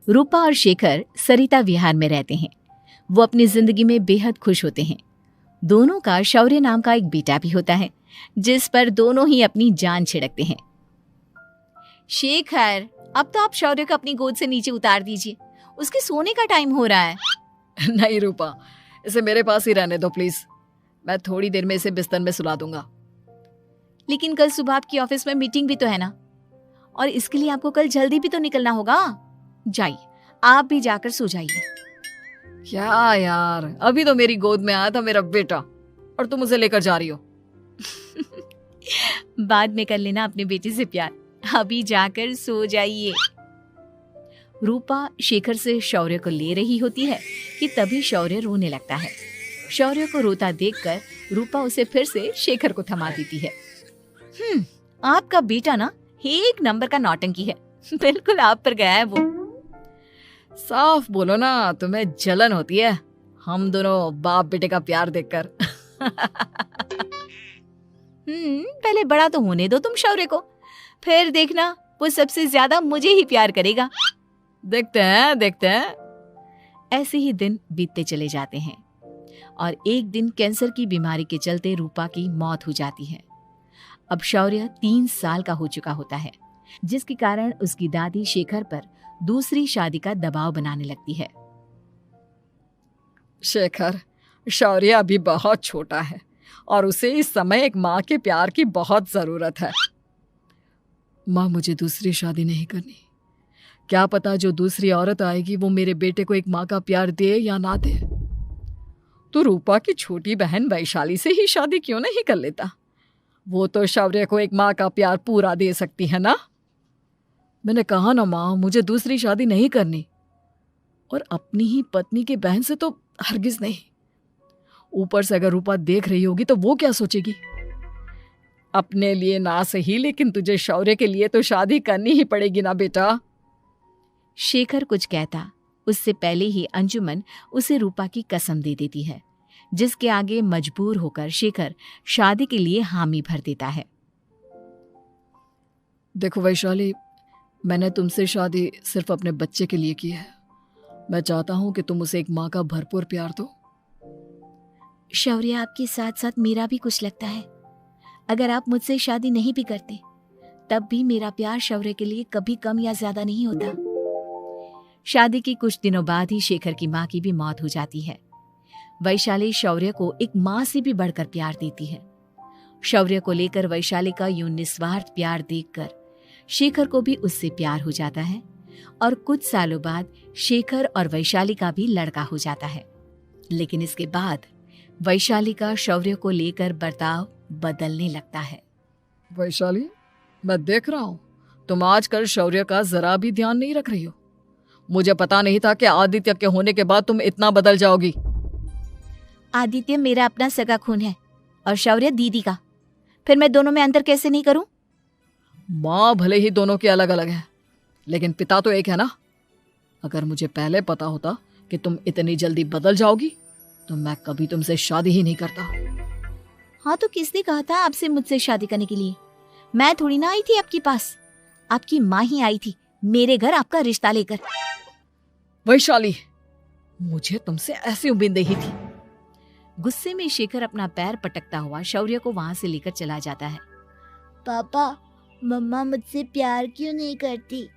रूपा और शेखर सरिता विहार में रहते हैं। वो अपनी जिंदगी में बेहद खुश होते हैं। दोनों का शौर्य नाम का एक बेटा भी होता है, जिस पर दोनों ही अपनी जान छिड़कते हैं। शेखर, अब तो आप शौर्य को अपनी गोद से नीचे उतार दीजिए, उसके सोने का टाइम हो रहा है। नहीं रूपा, इसे मेरे पास ही रहने दो प्लीज। मैं थोड़ी देर में इसे बिस्तर में सुला दूंगा। लेकिन कल सुबह आपकी ऑफिस में मीटिंग भी तो है ना, और इसके लिए आपको कल जल्दी भी तो निकलना होगा। जाइए, आप भी जाकर सो जाइए। क्या यार, अभी तो मेरी गोद में आया था मेरा बेटा और तुम उसे लेकर जा रही हो। बाद में कर लेना अपने बेटे से प्यार, अभी जाकर सो जाइए। रूपा शेखर से शौर्य को ले रही होती है कि तभी शौर्य रोने लगता है। शौर्य को रोता देखकर रूपा उसे फिर से शेखर को थमा देती है। आपका बेटा ना एक नंबर का नौटंकी है, बिल्कुल आप पर गया है वो। साफ बोलो ना, तुम्हें जलन होती है हम दोनों बाप बेटे का प्यार देखकर। पहले बड़ा तो होने दो तुम शौर्य को, फिर देखना वो सबसे ज्यादा मुझे ही प्यार करेगा। देखते हैं। ऐसे ही दिन बीतते चले जाते हैं और एक दिन कैंसर की बीमारी के चलते रूपा की मौत हो जाती है। अब शौर्य 3 साल का हो चुका होता है, जिसके कारण उसकी दादी शेखर पर दूसरी शादी का दबाव बनाने लगती है। शेखर, शौर्य अभी बहुत छोटा है और उसे इस समय एक माँ के प्यार की बहुत जरूरत है। माँ, मुझे दूसरी शादी नहीं करनी। क्या पता जो दूसरी औरत आएगी वो मेरे बेटे को एक माँ का प्यार दे या ना दे। तो रूपा की छोटी बहन वैशाली से ही शादी क्यों नहीं कर लेता? वो तो शौर्य को एक माँ का प्यार पूरा दे सकती है ना। मैंने कहा ना माँ, मुझे दूसरी शादी नहीं करनी, और अपनी ही पत्नी की बहन से तो हरगिज नहीं। ऊपर से अगर रूपा देख रही होगी तो वो क्या सोचेगी? अपने लिए ना सही, लेकिन तुझे शौर्य के लिए तो शादी करनी ही पड़ेगी ना बेटा। शेखर कुछ कहता उससे पहले ही अंजुमन उसे रूपा की कसम दे देती है, जिसके आगे मजबूर होकर शेखर शादी के लिए हामी भर देता है। देखो वैशाली, मैंने तुमसे शादी सिर्फ अपने बच्चे के लिए की है। मैं चाहता हूं कि तुम उसे एक माँ का भरपूर प्यार दो। शौर्य, आपके साथ साथ मेरा भी कुछ लगता है। अगर आप मुझसे शादी नहीं भी करते तब भी मेरा प्यार शौर्य के लिए कभी कम या ज्यादा नहीं होता। शादी के कुछ दिनों बाद ही शेखर की माँ की भी मौत हो जाती है। वैशाली शौर्य को एक माँ से भी बढ़कर प्यार देती है। शौर्य को लेकर वैशाली का यूं निस्वार्थ प्यार देखकर शेखर को भी उससे प्यार हो जाता है और कुछ सालों बाद शेखर और वैशाली का भी लड़का हो जाता है। लेकिन इसके बाद वैशाली का शौर्य को लेकर बर्ताव बदलने लगता है। वैशाली, मैं देख रहा हूँ तुम आजकल शौर्य का जरा भी ध्यान नहीं रख रही हो। मुझे पता नहीं था कि आदित्य के होने के बाद तुम इतना बदल जाओगी। आदित्य मेरा अपना सगा खून है और शौर्य दीदी का, फिर मैं दोनों में अंतर कैसे नहीं करूं? माँ भले ही दोनों के अलग अलग है, लेकिन पिता तो एक है ना। अगर मुझे पहले पता होता कि तुम इतनी जल्दी बदल जाओगी तो मैं कभी तुमसे शादी ही नहीं करता। हाँ, तो किसने कहा था आपसे मुझसे शादी करने के लिए? मैं थोड़ी ना आई थी आपके पास, आपकी माँ ही आई थी मेरे घर आपका रिश्ता लेकर। वैशाली, मुझे तुमसे ऐसी उम्मीद नहीं थी। गुस्से में शेखर अपना पैर पटकता हुआ शौर्य को वहां से लेकर चला जाता है। पापा, मम्मा मुझसे प्यार क्यों नहीं करती?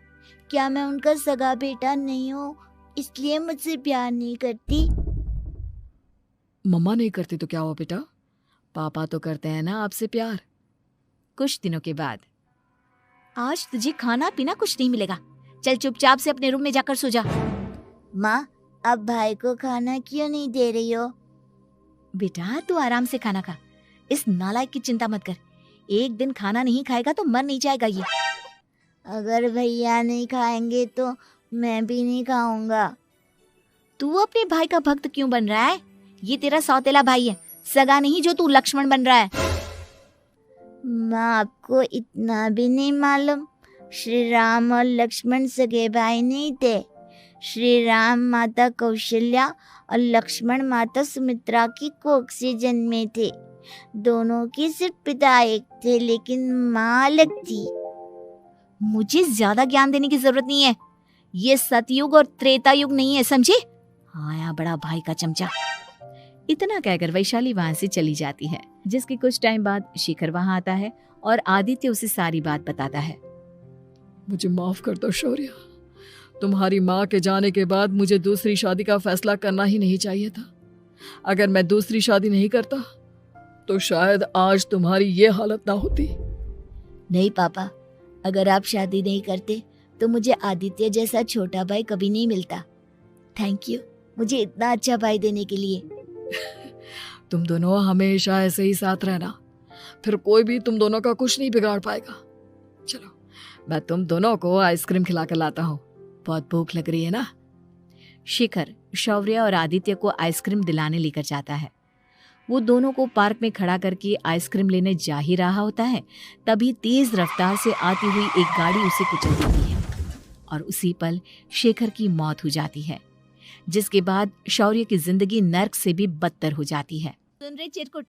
क्या मैं उनका सगा बेटा नहीं हूँ इसलिए मुझसे प्यार नहीं करती? मम्मा नहीं करती तो क्या हुआ बेटा, पापा तो करते हैं ना आपसे प्यार। कुछ दिनों के बाद, आज तुझे खाना पीना कुछ नहीं मिलेगा, चल चुपचाप से अपने रूम में जाकर सो जा। माँ, अब भाई को खाना क्यों नहीं दे रही हो? बेटा तू आराम से खाना खा, इस नालायक की चिंता मत कर। एक दिन खाना नहीं खाएगा तो मर नहीं जाएगा ये। अगर भैया नहीं खाएंगे तो मैं भी नहीं खाऊंगा। तू अपने भाई का भक्त क्यों बन रहा है? ये तेरा सौतेला भाई है, सगा नहीं जो तू लक्ष्मण बन रहा है। माँ, आपको इतना भी नहीं मालूम? श्री राम और लक्ष्मण सगे भाई नहीं थे। श्री राम माता कौशल्या और लक्ष्मण माता सुमित्रा की कोख से जन्मे थे। दोनों के सिर्फ पिता एक थे लेकिन माँ अलग थी। मुझे ज्यादा ज्ञान देने की जरूरत नहीं है, ये सतयुग और त्रेता युग नहीं है, समझे? आया बड़ा भाई का चमचा। इतना कहकर वैशाली वहां से चली जाती है, जिसके कुछ टाइम बाद शिखर वहां आता है और आदित्य उसे सारी बात बताता है। मुझे माफ कर दो शौर्य, तुम्हारी माँ के जाने के बाद मुझे दूसरी शादी का फैसला करना ही नहीं चाहिए था। अगर मैं दूसरी शादी नहीं करता तो शायद आज तुम्हारी ये हालत ना होती। नहीं पापा, अगर आप शादी नहीं करते तो मुझे आदित्य जैसा छोटा भाई कभी नहीं मिलता। थैंक यू मुझे इतना अच्छा भाई देने के लिए। तुम दोनों हमेशा ऐसे ही साथ रहना, फिर कोई भी तुम दोनों का कुछ नहीं बिगाड़ पाएगा। चलो मैं तुम दोनों को आइसक्रीम खिला कर लाता हूँ, बहुत भूख लग रही है ना। शिखर शौर्य और आदित्य को आइसक्रीम दिलाने लेकर जाता है। वो दोनों को पार्क में खड़ा करके आइसक्रीम लेने जा ही रहा होता है, तभी तेज रफ्तार से आती हुई एक गाड़ी उसे कुचल देती है और उसी पल शेखर की मौत हो जाती है, जिसके बाद शौर्य की जिंदगी नर्क से भी बदतर हो जाती है। सुन रहे चिरकुट,